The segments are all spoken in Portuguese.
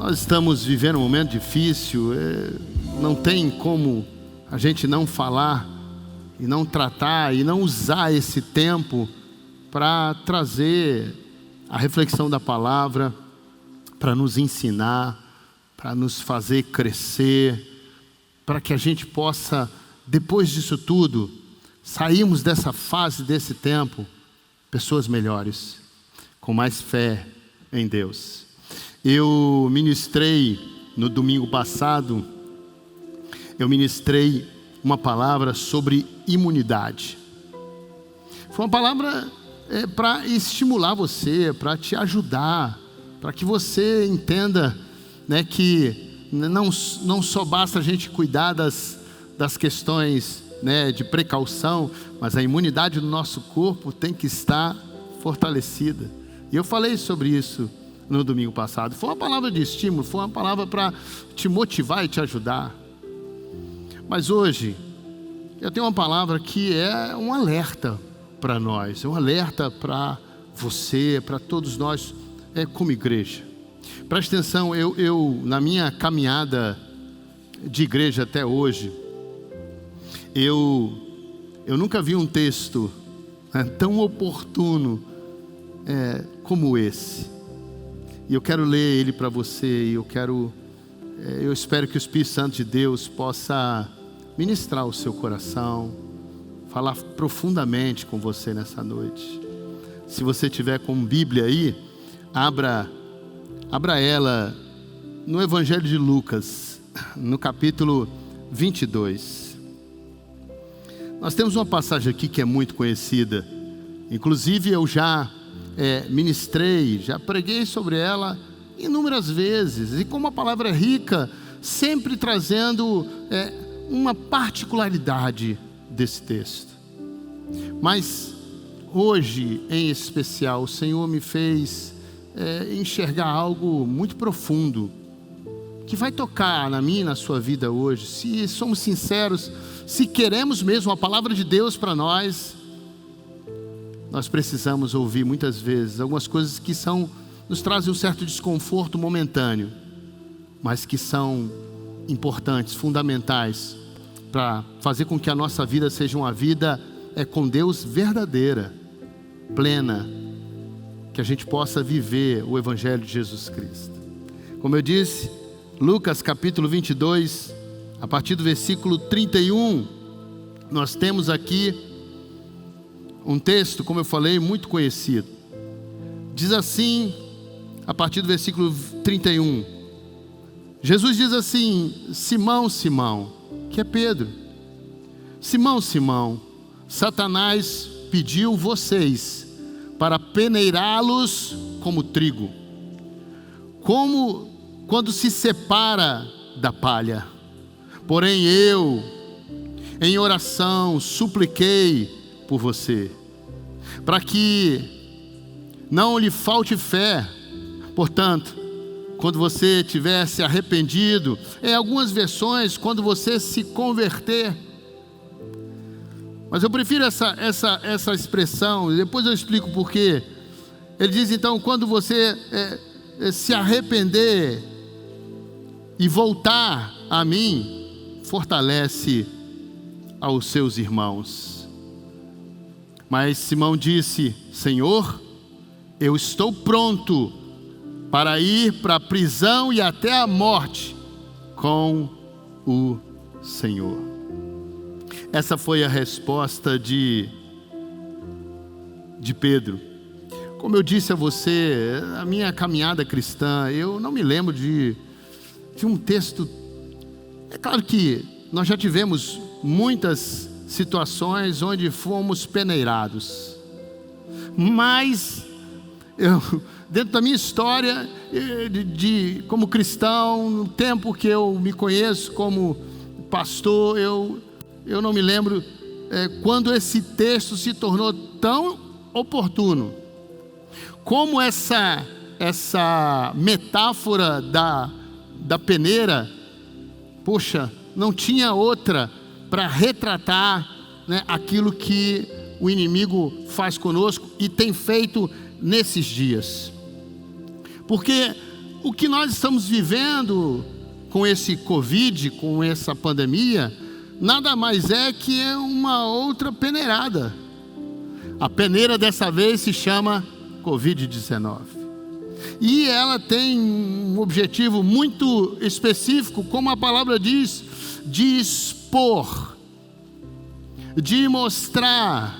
Nós estamos vivendo um momento difícil, não tem como a gente não falar e não tratar e não usar esse tempo para trazer a reflexão da palavra, para nos ensinar, para nos fazer crescer, para que a gente possa, depois disso tudo, sairmos dessa fase, desse tempo, pessoas melhores, com mais fé em Deus. Eu ministrei no domingo passado, uma palavra sobre imunidade. Foi uma palavra para estimular você, para te ajudar, para que você entenda, né, que não só basta a gente cuidar das questões, né, de precaução, mas a imunidade do nosso corpo tem que estar fortalecida. E eu falei sobre isso no domingo passado. Foi uma palavra de estímulo, foi uma palavra para te motivar e te ajudar. Mas hoje eu tenho uma palavra que é um alerta para nós, é um alerta para você, para todos nós, como igreja. Preste atenção, eu na minha caminhada de igreja até hoje, eu nunca vi um texto tão oportuno como esse. E eu quero ler ele para você, e eu espero que o Espírito Santo de Deus possa ministrar o seu coração, falar profundamente com você nessa noite. Se você tiver com Bíblia aí, abra ela no Evangelho de Lucas, no capítulo 22. Nós temos uma passagem aqui que é muito conhecida, inclusive eu já ministrei, já preguei sobre ela inúmeras vezes, e como a palavra é rica, sempre trazendo uma particularidade desse texto. Mas hoje, em especial, o Senhor me fez enxergar algo muito profundo, que vai tocar na minha e na sua vida hoje. Se somos sinceros, se queremos mesmo a palavra de Deus para nós precisamos ouvir muitas vezes algumas coisas que nos trazem um certo desconforto momentâneo, mas que são importantes, fundamentais, para fazer com que a nossa vida seja uma vida com Deus verdadeira, plena, que a gente possa viver o Evangelho de Jesus Cristo. Como eu disse, Lucas capítulo 22, a partir do versículo 31, nós temos aqui um texto, como eu falei, muito conhecido. Diz assim, a partir do versículo 31, Jesus diz assim: Simão, Simão, que é Pedro, Simão, Simão, Satanás pediu vocês para peneirá-los como trigo, como quando se separa da palha. Porém eu, em oração, supliquei por você, para que não lhe falte fé. Portanto, quando você tiver se arrependido, em algumas versões, quando você se converter. Mas eu prefiro essa expressão, e depois eu explico por quê. Ele diz então, quando você se arrepender e voltar a mim, fortalece aos seus irmãos. Mas Simão disse: Senhor, eu estou pronto para ir para a prisão e até a morte com o Senhor. Essa foi a resposta de Pedro. Como eu disse a você, a minha caminhada cristã, eu não me lembro de um texto. É claro que nós já tivemos muitas situações onde fomos peneirados, mas dentro da minha história como cristão, no tempo que eu me conheço como pastor, eu não me lembro quando esse texto se tornou tão oportuno, como essa metáfora da peneira. Poxa, não tinha outra para retratar, né, aquilo que o inimigo faz conosco e tem feito nesses dias. Porque o que nós estamos vivendo com esse Covid, com essa pandemia, nada mais é que uma outra peneirada. A peneira dessa vez se chama Covid-19. E ela tem um objetivo muito específico, como a palavra diz, de expor, de mostrar,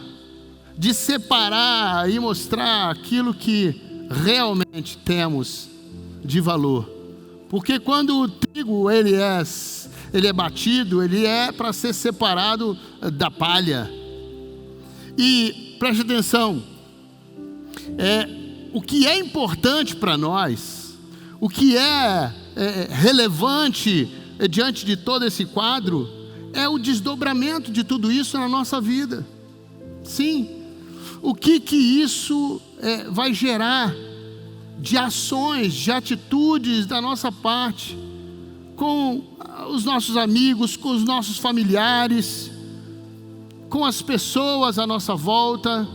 de separar e mostrar aquilo que realmente temos de valor. Porque quando o trigo ele é batido, ele é para ser separado da palha. E preste atenção, o que é importante para nós, o que é relevante diante de todo esse quadro, é o desdobramento de tudo isso na nossa vida. Sim, o que isso vai gerar de ações, de atitudes da nossa parte, com os nossos amigos, com os nossos familiares, com as pessoas à nossa volta.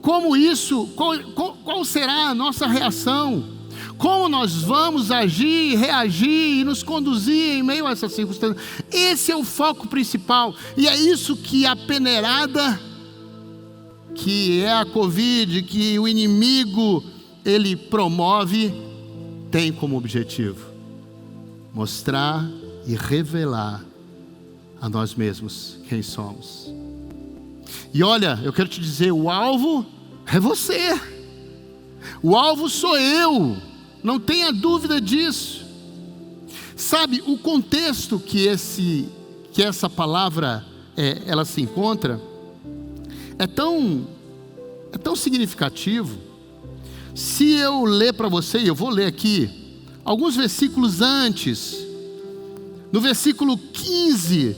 Como isso, qual será a nossa reação? Como nós vamos agir, reagir e nos conduzir em meio a essas circunstâncias? Esse é o foco principal. E é isso que a peneirada, que é a Covid, que o inimigo ele promove, tem como objetivo mostrar e revelar a nós mesmos quem somos. E olha, eu quero te dizer, o alvo é você, o alvo sou eu, não tenha dúvida disso. Sabe, o contexto que essa palavra ela se encontra é tão significativo. Se eu ler para você, e eu vou ler aqui alguns versículos antes, no versículo 15,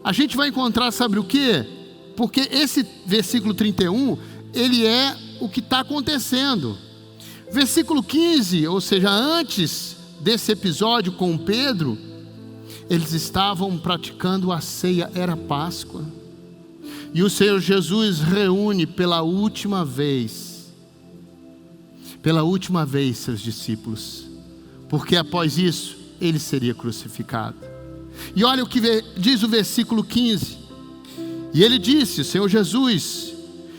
a gente vai encontrar, sabe o quê? Porque esse versículo 31, ele é o que está acontecendo. Versículo 15, ou seja, antes desse episódio com Pedro, eles estavam praticando a ceia, era Páscoa. E o Senhor Jesus reúne pela última vez seus discípulos, porque após isso, ele seria crucificado. E olha o que diz o versículo 15, e ele disse, o Senhor Jesus,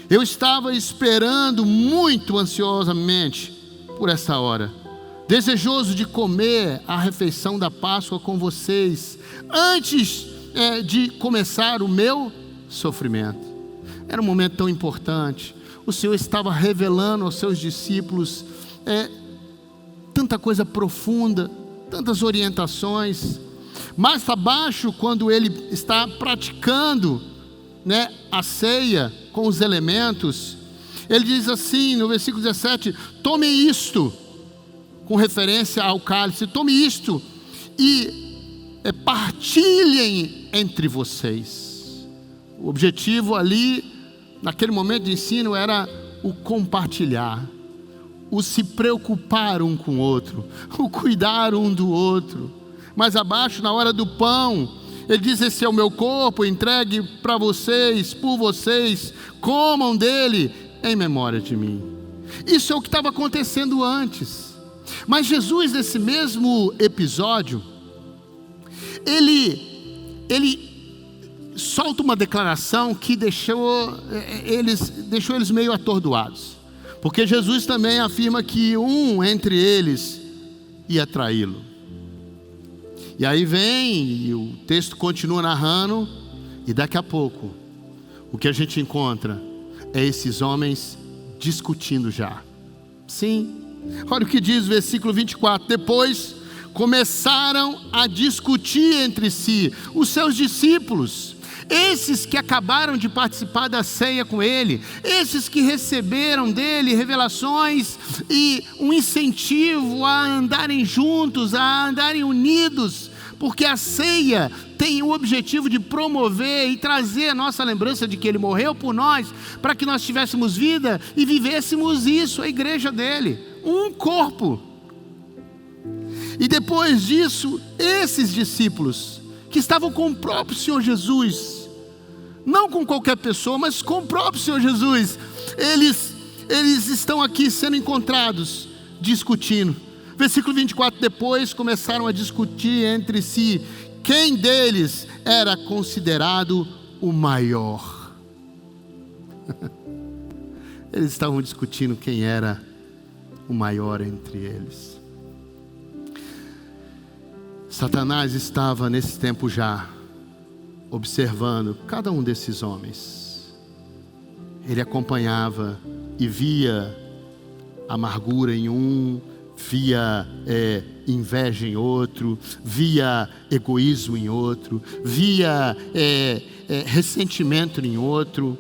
eu estava esperando muito ansiosamente por essa hora, desejoso de comer a refeição da Páscoa com vocês, antes de começar o meu sofrimento. Era um momento tão importante. O Senhor estava revelando aos seus discípulos tanta coisa profunda, tantas orientações. Mais abaixo, quando ele está praticando a ceia com os elementos, ele diz assim no versículo 17: tome isto, com referência ao cálice, tome isto e partilhem entre vocês. O objetivo ali, naquele momento de ensino, era o compartilhar, o se preocupar um com o outro, o cuidar um do outro. Mais abaixo, na hora do pão, ele diz: esse é o meu corpo, entregue para vocês, por vocês, comam dele em memória de mim. Isso é o que estava acontecendo antes. Mas Jesus, nesse mesmo episódio, ele solta uma declaração que deixou eles meio atordoados, porque Jesus também afirma que um entre eles ia traí-lo. E aí vem, e o texto continua narrando, e daqui a pouco o que a gente encontra é esses homens discutindo já. Sim, olha o que diz o versículo 24: depois começaram a discutir entre si, os seus discípulos, esses que acabaram de participar da ceia com ele, esses que receberam dele revelações e um incentivo a andarem juntos, a andarem unidos, porque a ceia tem o objetivo de promover e trazer a nossa lembrança de que ele morreu por nós, para que nós tivéssemos vida e vivêssemos isso, a igreja dele, um corpo. E depois disso, esses discípulos que estavam com o próprio Senhor Jesus, não com qualquer pessoa, mas com o próprio Senhor Jesus, eles estão aqui sendo encontrados discutindo. Versículo 24, depois começaram a discutir entre si quem deles era considerado o maior. Eles estavam discutindo quem era o maior entre eles. Satanás estava nesse tempo já observando cada um desses homens. Ele acompanhava e via amargura em um, via inveja em outro, via egoísmo em outro, via ressentimento em outro,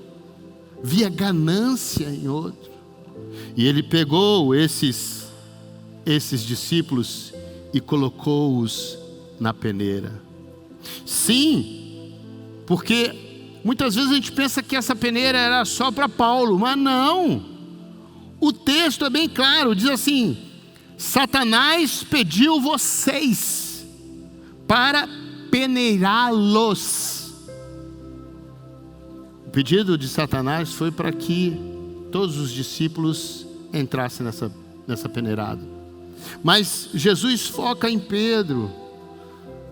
via ganância em outro. E ele pegou esses discípulos e colocou-os na peneira. Sim, porque muitas vezes a gente pensa que essa peneira era só para Paulo, mas não. O texto é bem claro, diz assim: Satanás pediu vocês para peneirá-los. O pedido de Satanás foi para que todos os discípulos entrassem nessa peneirada. Mas Jesus foca em Pedro.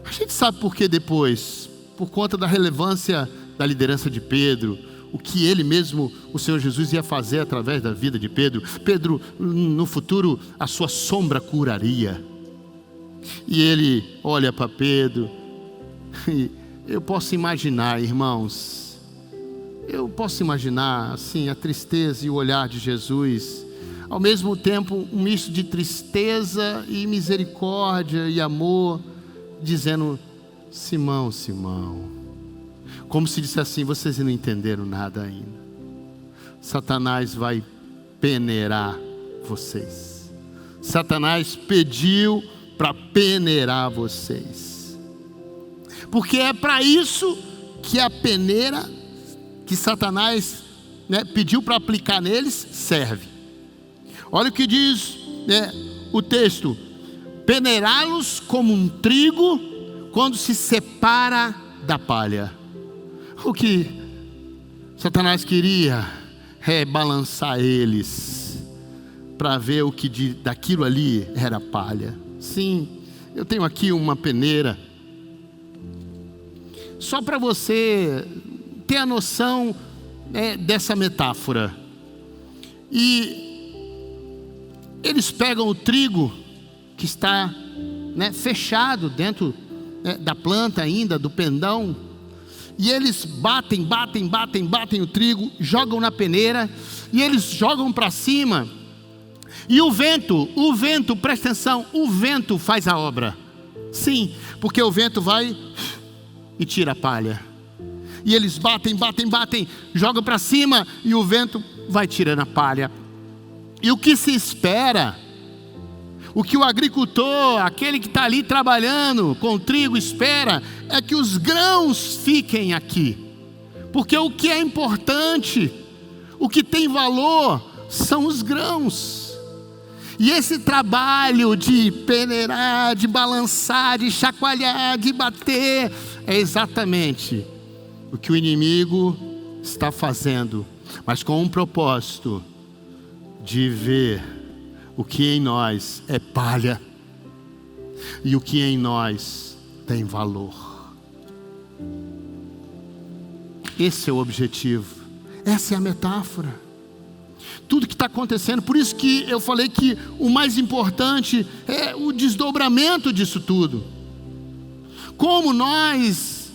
A gente sabe por que depois, por conta da relevância da liderança de Pedro, o que ele mesmo, o Senhor Jesus, ia fazer através da vida de Pedro. Pedro, no futuro, a sua sombra curaria. E ele olha para Pedro, e eu posso imaginar, irmãos, eu posso imaginar assim a tristeza e o olhar de Jesus, ao mesmo tempo um misto de tristeza e misericórdia e amor, dizendo: Simão, Simão, como se disse assim: vocês não entenderam nada ainda. Satanás vai peneirar vocês. Satanás pediu para peneirar vocês, porque é para isso que a peneira que Satanás pediu para aplicar neles serve. Olha o que diz o texto: peneirá-los como um trigo quando se separa da palha. O que Satanás queria é balançar eles para ver o que daquilo ali era palha. Sim, eu tenho aqui uma peneira, só para você ter a noção dessa metáfora. E eles pegam o trigo que está fechado dentro da planta ainda, do pendão, e eles batem o trigo, jogam na peneira, e eles jogam para cima, e o vento, presta atenção, o vento faz a obra. Sim, porque o vento vai e tira a palha, e eles batem, jogam para cima, e o vento vai tirando a palha. E o que se espera, o que o agricultor, aquele que está ali trabalhando com o trigo, espera, é que os grãos fiquem aqui. Porque o que é importante, o que tem valor, são os grãos. E esse trabalho de peneirar, de balançar, de chacoalhar, de bater, é exatamente o que o inimigo está fazendo, mas com um propósito: de ver o que em nós é palha e o que em nós tem valor. Esse é o objetivo, essa é a metáfora. Tudo que está acontecendo, por isso que eu falei que o mais importante é o desdobramento disso tudo. Como nós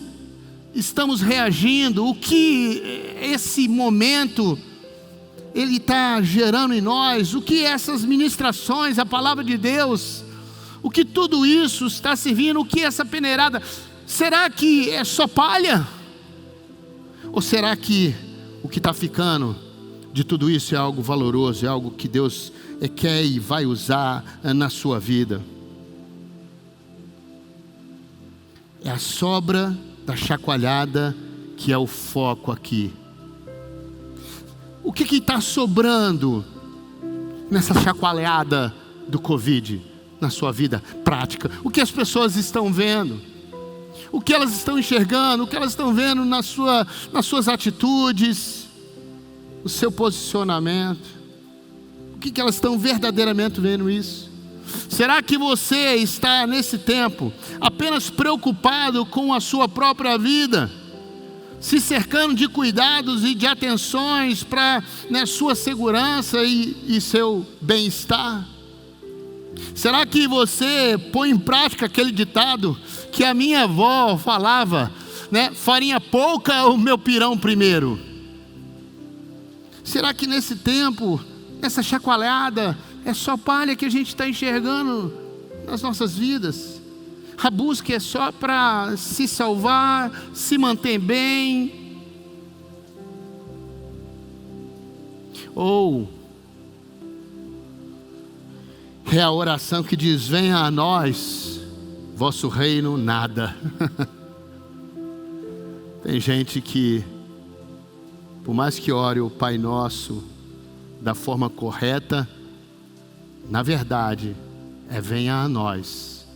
estamos reagindo, o que esse momento ele está gerando em nós, o que essas ministrações, a palavra de Deus, o que tudo isso está servindo, o que essa peneirada, será que é só palha? Ou será que o que está ficando de tudo isso é algo valoroso, é algo que Deus quer e vai usar na sua vida? É a sobra da chacoalhada que é o foco aqui. O que está sobrando nessa chacoalhada do Covid na sua vida prática? O que as pessoas estão vendo? O que elas estão enxergando? O que elas estão vendo nas suas atitudes? O seu posicionamento? O que elas estão verdadeiramente vendo isso? Será que você está nesse tempo apenas preocupado com a sua própria vida, se cercando de cuidados e de atenções para sua segurança e seu bem-estar? Será que você põe em prática aquele ditado que a minha avó falava, farinha pouca, o meu pirão primeiro? Será que nesse tempo, essa chacoalhada, é só palha que a gente está enxergando nas nossas vidas? A busca é só para se salvar, se manter bem? Ou é a oração que diz: venha a nós, vosso reino nada. Tem gente que, por mais que ore o Pai Nosso da forma correta, na verdade, venha a nós,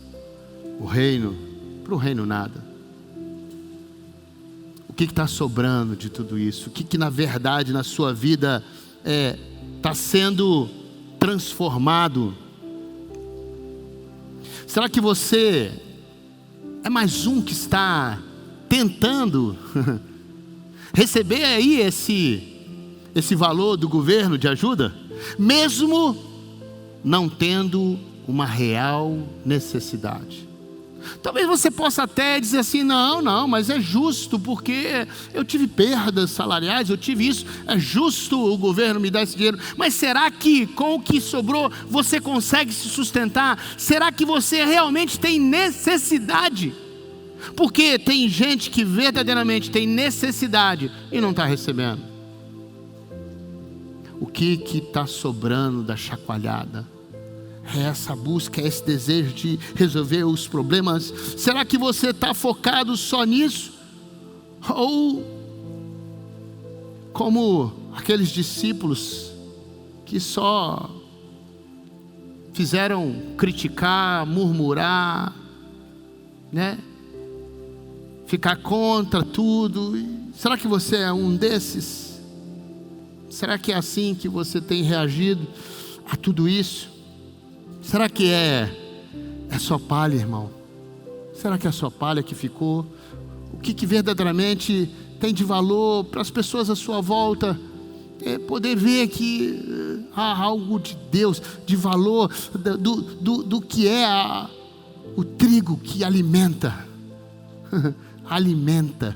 o reino, para o reino nada. O que está sobrando de tudo isso? O que na verdade na sua vida está sendo transformado? Será que você é mais um que está tentando receber aí esse valor do governo de ajuda, mesmo não tendo uma real necessidade? Talvez você possa até dizer assim: não, mas é justo, porque eu tive perdas salariais, eu tive isso, é justo o governo me dar esse dinheiro. Mas será que com o que sobrou você consegue se sustentar? Será que você realmente tem necessidade? Porque tem gente que verdadeiramente tem necessidade e não está recebendo. O que está sobrando da chacoalhada? É essa busca, é esse desejo de resolver os problemas? Será que você está focado só nisso? Ou como aqueles discípulos que só fizeram criticar, murmurar, ficar contra tudo? Será que você é um desses? Será que é assim que você tem reagido a tudo isso? Será que é só palha, irmão? Será que é só palha que ficou? O que verdadeiramente tem de valor para as pessoas à sua volta? Poder ver que há algo de Deus, de valor, do que é o trigo que alimenta. Alimenta.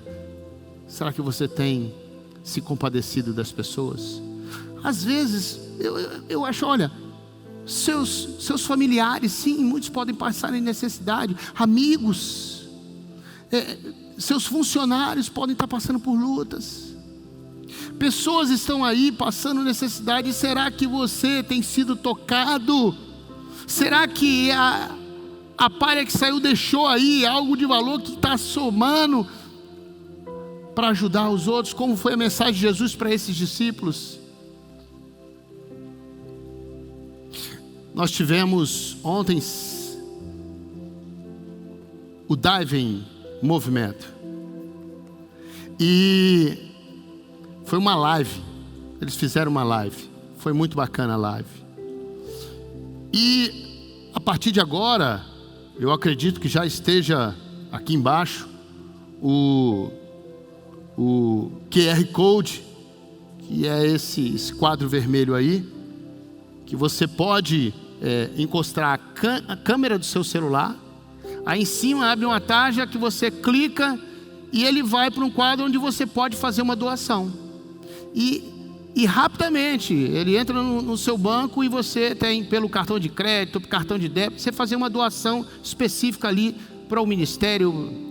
Será que você tem se compadecido das pessoas? Às vezes, eu acho, olha, seus familiares, sim, muitos podem passar em necessidade, amigos, seus funcionários podem estar passando por lutas, pessoas estão aí passando necessidade. Será que você tem sido tocado? Será que a palha que saiu deixou aí algo de valor que está somando para ajudar os outros? Como foi a mensagem de Jesus para esses discípulos? Nós tivemos ontem o Diving Movimento, e foi uma live. Eles fizeram uma live, foi muito bacana a live. E a partir de agora, eu acredito que já esteja aqui embaixo o QR Code, que é esse quadro vermelho aí, que você pode encostar a câmera do seu celular. Aí em cima abre uma tarja que você clica e ele vai para um quadro onde você pode fazer uma doação. E rapidamente ele entra no seu banco e você tem, pelo cartão de crédito, cartão de débito, você fazer uma doação específica ali para o ministério.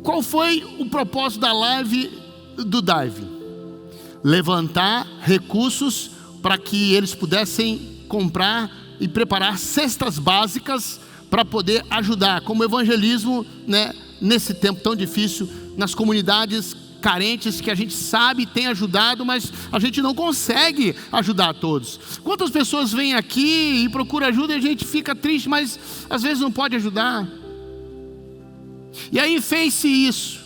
Qual foi o propósito da live do Diving? Levantar recursos para que eles pudessem comprar e preparar cestas básicas para poder ajudar como evangelismo, nesse tempo tão difícil, nas comunidades carentes que a gente sabe tem ajudado, mas a gente não consegue ajudar a todos. Quantas pessoas vêm aqui e procuram ajuda e a gente fica triste, mas às vezes não pode ajudar. E aí fez-se isso.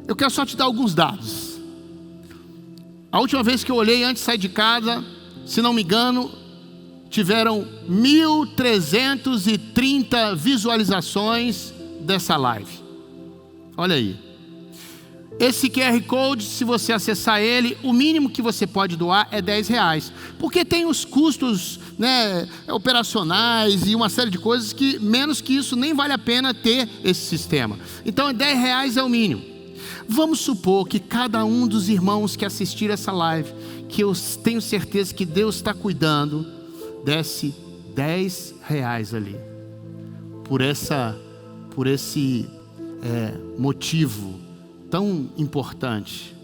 Eu quero só te dar alguns dados. A última vez que eu olhei antes de sair de casa, se não me engano, tiveram 1.330 visualizações dessa live. Olha aí. Esse QR Code, se você acessar ele, o mínimo que você pode doar é R$10. Porque tem os custos, né, operacionais e uma série de coisas que menos que isso nem vale a pena ter esse sistema. Então R$10 é o mínimo. Vamos supor que cada um dos irmãos que assistir essa live, que eu tenho certeza que Deus está cuidando, desse R$10 ali. Por esse motivo tão importante,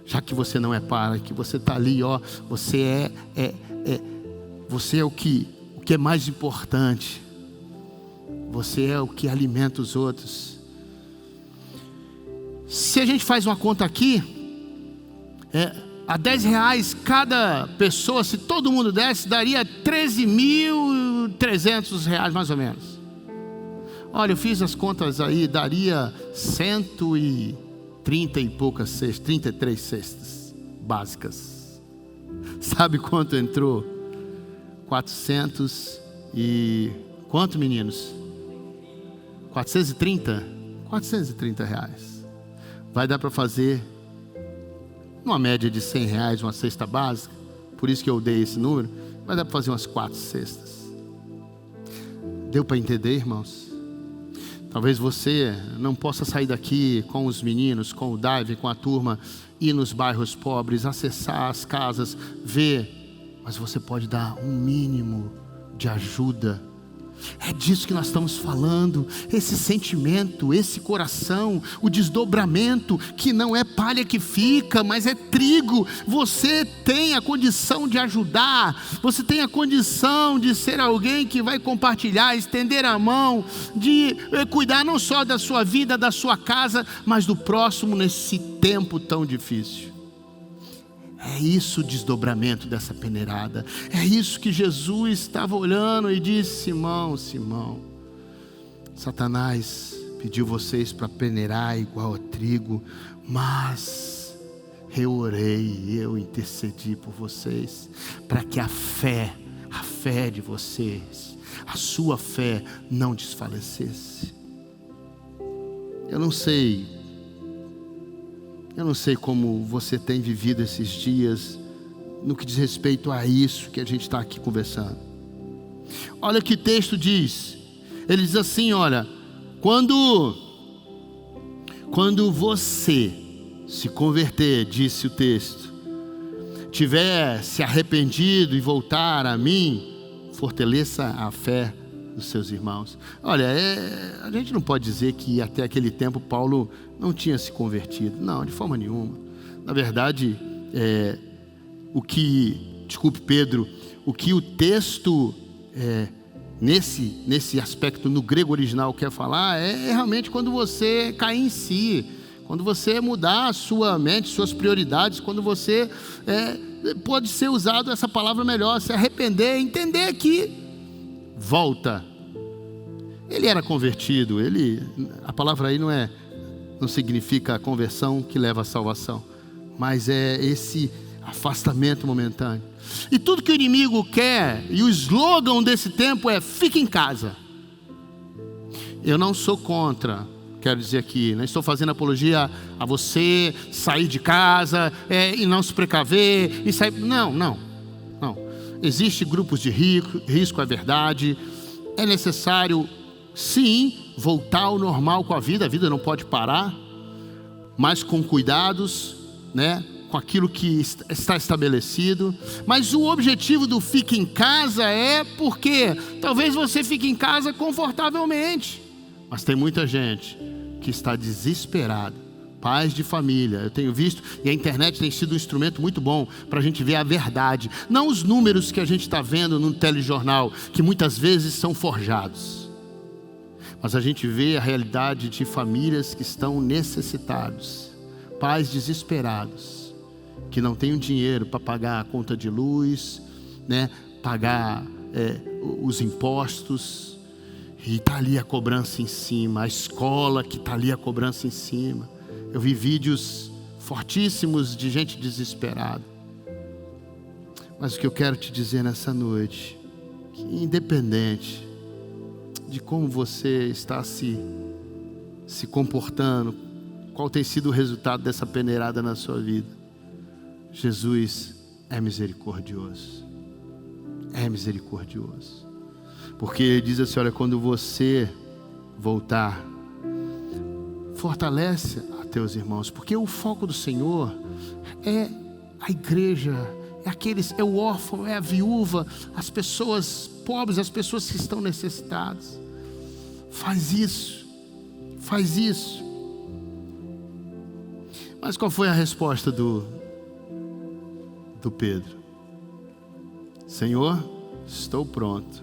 já que você não é pai, que você está ali, ó, você é o que é mais importante, você é o que alimenta os outros. Se a gente faz uma conta aqui, a R$10 cada pessoa, se todo mundo desse, daria R$13.300 mais ou menos. Olha, eu fiz as contas aí, daria 130 e poucas cestas, 33 cestas básicas. Sabe quanto entrou? 400 e... Quanto, meninos? 430? R$430. Vai dar para fazer uma média de R$100 uma cesta básica. Por isso que eu dei esse número. Vai dar para fazer umas 4 cestas. Deu para entender, irmãos? Talvez você não possa sair daqui com os meninos, com o Dive, com a turma, ir nos bairros pobres, acessar as casas, ver, mas você pode dar um mínimo de ajuda. É disso que nós estamos falando, esse sentimento, esse coração, o desdobramento, que não é palha que fica, mas é trigo. Você tem a condição de ajudar, você tem a condição de ser alguém que vai compartilhar, estender a mão, de cuidar não só da sua vida, da sua casa, mas do próximo nesse tempo tão difícil. É isso o desdobramento dessa peneirada. É isso que Jesus estava olhando e disse: Simão, Simão, Satanás pediu vocês para peneirar igual a trigo, mas eu orei, eu intercedi por vocês, para que a fé de vocês, a sua fé não desfalecesse. Eu não sei como você tem vivido esses dias no que diz respeito a isso que a gente está aqui conversando. Olha o que o texto diz. Ele diz assim, olha, quando você se converter, disse o texto, tiver se arrependido e voltar a mim, fortaleça a fé dos seus irmãos. Olha, a gente não pode dizer que até aquele tempo Paulo não tinha se convertido. Não, de forma nenhuma. Na verdade, Pedro, o que o texto, nesse aspecto no grego original quer falar, é realmente quando você cair em si, quando você mudar a sua mente, suas prioridades, quando você, pode ser usado essa palavra melhor, se arrepender, entender que volta. Ele era convertido, a palavra aí não significa a conversão que leva à salvação, mas é esse afastamento momentâneo. E tudo que o inimigo quer, e o slogan desse tempo é: fique em casa. Eu não sou contra, quero dizer aqui, não estou fazendo apologia a você sair de casa e não se precaver e sair. Não. Existem grupos de risco, é verdade. É necessário, sim, voltar ao normal com a vida não pode parar, mas com cuidados, né? Com aquilo que está estabelecido. Mas o objetivo do fique em casa é porque talvez você fique em casa confortavelmente, mas tem muita gente que está desesperada, pais de família, eu tenho visto, e a internet tem sido um instrumento muito bom para a gente ver a verdade, não os números que a gente está vendo no telejornal, que muitas vezes são forjados, mas a gente vê a realidade de famílias que estão necessitados, pais desesperados, que não têm o dinheiro para pagar a conta de luz, né, pagar os impostos, e está ali a cobrança em cima, a escola que está ali a cobrança em cima. Eu vi vídeos fortíssimos de gente desesperada. Mas o que eu quero te dizer nessa noite que independente de como você está se comportando, qual tem sido o resultado dessa peneirada na sua vida, Jesus é misericordioso. É misericordioso. Porque Ele diz assim, olha, quando você voltar, fortalece a teus irmãos, porque o foco do Senhor é a igreja, é o órfão, é a viúva, as pessoas pobres, as pessoas que estão necessitadas. Faz isso. Mas qual foi a resposta do Pedro? Senhor, estou pronto.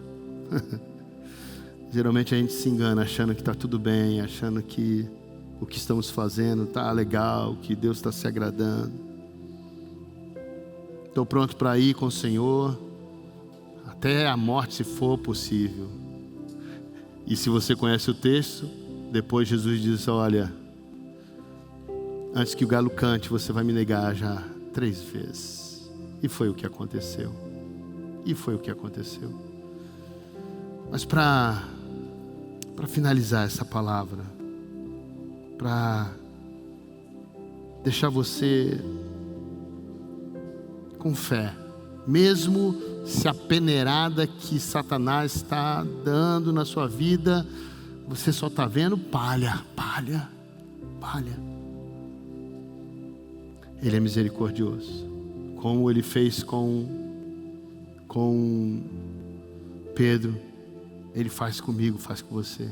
Geralmente a gente se engana achando que está tudo bem, achando que o que estamos fazendo está legal, que Deus está se agradando. Estou pronto para ir com o Senhor até a morte, se for possível. E se você conhece o texto, depois Jesus diz, olha, antes que o galo cante, você vai me negar já 3 vezes. E foi o que aconteceu. Mas para finalizar essa palavra, para deixar você com fé, mesmo se a peneirada que Satanás está dando na sua vida, você só está vendo palha. Ele é misericordioso, como Ele fez com Pedro, Ele faz comigo, faz com você.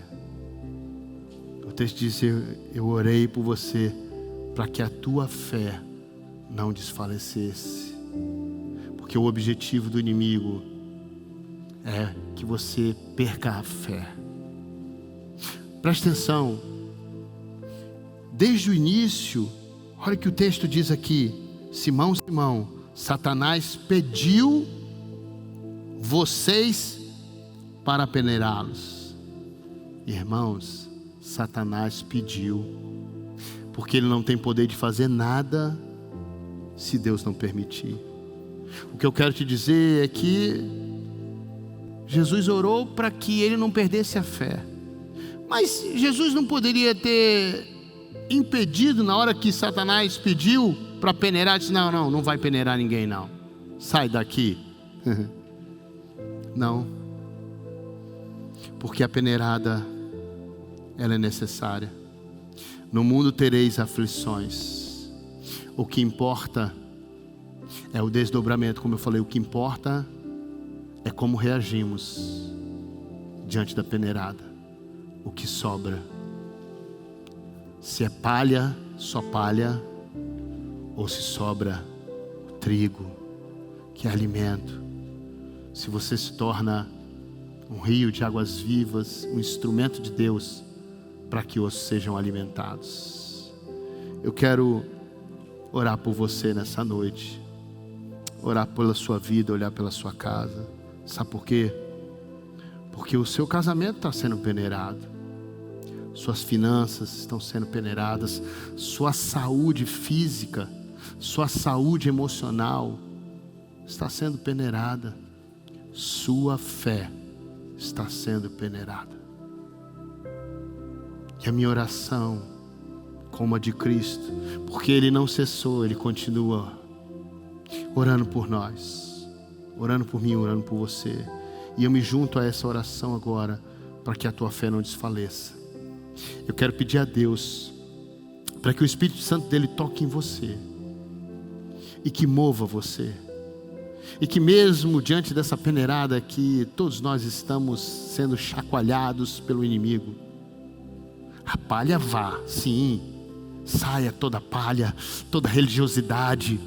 O texto diz, eu orei por você, para que a tua fé não desfalecesse. Porque o objetivo do inimigo é que você perca a fé. Presta atenção. Desde o início, olha o que o texto diz aqui. Simão, Satanás pediu vocês para peneirá-los. Irmãos, Satanás pediu, porque ele não tem poder de fazer nada se Deus não permitir. O que eu quero te dizer é que Jesus orou para que ele não perdesse a fé. Mas Jesus não poderia ter impedido na hora que Satanás pediu para peneirar, disse, não vai peneirar ninguém não. Sai daqui. Não. Porque a peneirada, ela é necessária. No mundo tereis aflições. O que importa é o desdobramento, como eu falei, o que importa é como reagimos diante da peneirada. O que sobra, se é palha, só palha, ou se sobra trigo, que é alimento. Se você se torna um rio de águas vivas, um instrumento de Deus para que ossos sejam alimentados. Eu quero orar por você nessa noite, orar pela sua vida, olhar pela sua casa. Sabe por quê? Porque o seu casamento está sendo peneirado, suas finanças estão sendo peneiradas, sua saúde física, sua saúde emocional está sendo peneirada, sua fé está sendo peneirada. E a minha oração, como a de Cristo, porque Ele não cessou, Ele continua orando por nós, orando por mim, orando por você. E eu me junto a essa oração agora, para que a tua fé não desfaleça. Eu quero pedir a Deus, para que o Espírito Santo dele toque em você, e que mova você, e que mesmo diante dessa peneirada que todos nós estamos sendo chacoalhados pelo inimigo, a palha vá, sim, saia toda palha, toda religiosidade,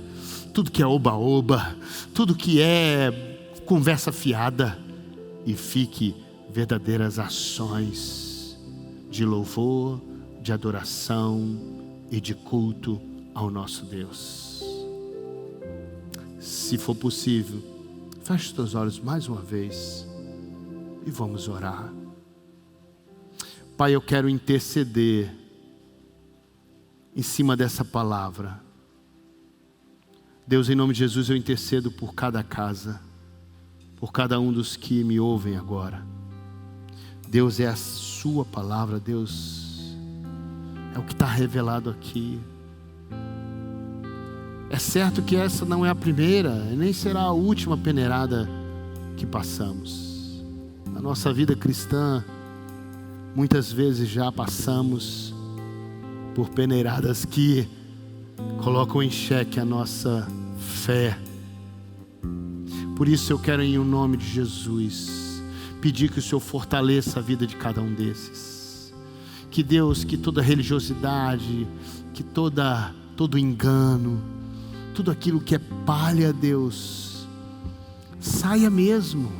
tudo que é oba-oba, tudo que é conversa fiada, e fique verdadeiras ações de louvor, de adoração e de culto ao nosso Deus. Se for possível, feche os teus olhos mais uma vez e vamos orar. Pai, eu quero interceder em cima dessa palavra. Deus, em nome de Jesus, eu intercedo por cada casa, por cada um dos que me ouvem agora. Deus, é a sua palavra, Deus, é o que está revelado aqui. É certo que essa não é a primeira, nem será a última peneirada que passamos. Na nossa vida cristã, muitas vezes já passamos por peneiradas que colocam em xeque a nossa fé. Por isso eu quero, em nome de Jesus, pedir que o Senhor fortaleça a vida de cada um desses. Que Deus, que toda religiosidade, que todo engano, tudo aquilo que é palha, Deus, saia mesmo.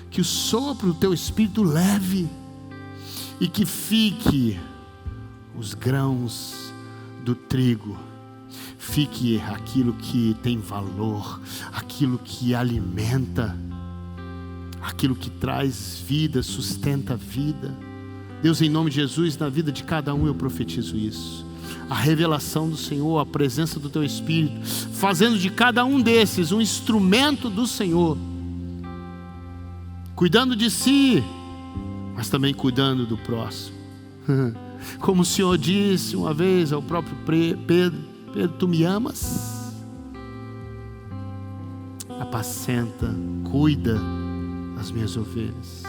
Que o sopro do Teu Espírito leve e que fique os grãos do trigo. Fique aquilo que tem valor, aquilo que alimenta, aquilo que traz vida, sustenta a vida. Deus, em nome de Jesus, na vida de cada um eu profetizo isso. A revelação do Senhor, a presença do Teu Espírito, fazendo de cada um desses um instrumento do Senhor, cuidando de si, mas também cuidando do próximo. Como o Senhor disse uma vez ao próprio Pedro: Tu me amas? Apacenta, cuida das minhas ovelhas.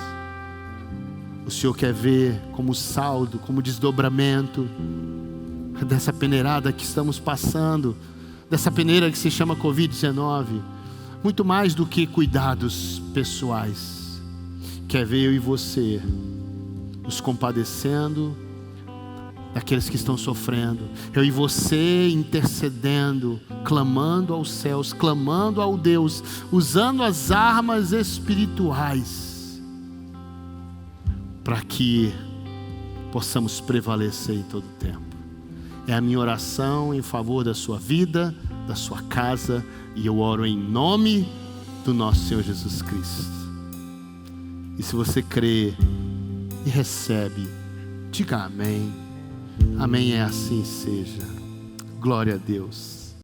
O Senhor quer ver como saldo, como desdobramento dessa peneirada que estamos passando, dessa peneira que se chama Covid-19, muito mais do que cuidados pessoais. Quer ver eu e você nos compadecendo daqueles que estão sofrendo, eu e você intercedendo, clamando aos céus, clamando ao Deus, usando as armas espirituais, para que possamos prevalecer em todo o tempo. É a minha oração em favor da sua vida, da sua casa, e eu oro em nome do nosso Senhor Jesus Cristo. E se você crê e recebe, diga amém. Amém, é assim seja. Glória a Deus.